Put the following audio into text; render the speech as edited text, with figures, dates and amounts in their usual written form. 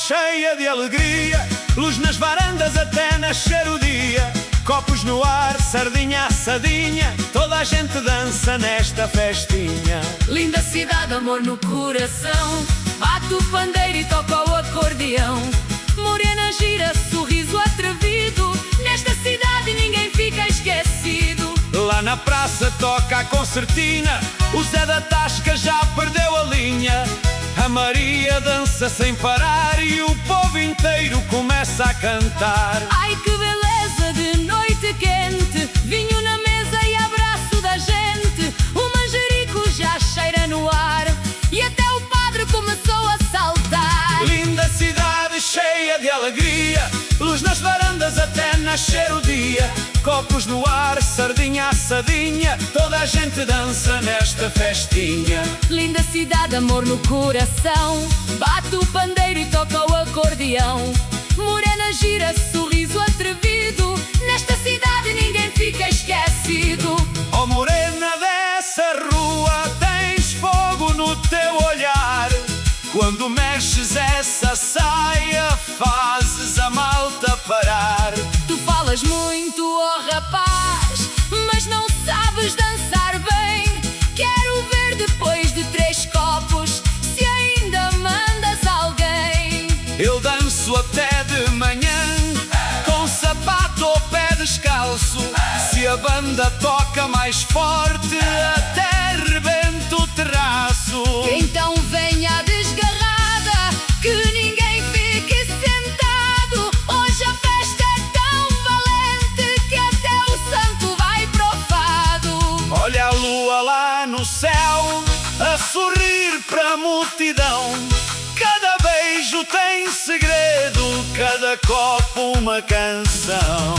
cheia de alegria, luz nas varandas até nascer o dia. Copos no ar, sardinha assadinha, toda a gente dança nesta festinha. Linda cidade, amor no coração, bate o pandeiro e toca o acordeão. Morena gira, sorriso atrevido, nesta cidade ninguém fica esquecido. Lá na praça toca a concertina, o Zé da Tasca já perdeu a linha. A Maria dança sem parar e o povo inteiro começa a cantar. Ai que beleza de noite quente, vinho na mesa e abraço da gente. O manjerico já cheira no ar e até o padre começou a saltar. Linda cidade cheia de alegria, luz nas varandas até nascer o dia. Copos no ar, sardinha assadinha, toda a gente dança nesta festinha. Linda cidade, amor no coração, bate o pandeiro e toca o acordeão. Morena gira, sorriso atrevido, nesta cidade ninguém fica esquecido. Oh morena dessa rua, tens fogo no teu olhar. Quando mexes essa saia, fazes a malta parar. Tu falas muito, oh rapaz, mas não sabes dançar bem. Quero ver depois de 3 copos, se ainda mandas alguém. Eu danço até de manhã, com sapato ou pé descalço. Se a banda toca mais forte, até rebento o terraço. Então venha desgarrada, que ninguém fique sentado. Hoje a festa é tão valente que até o santo vai profado. Olha a lua lá no céu, a sorrir para a multidão. Cada beijo tem segredo, cada copo uma canção.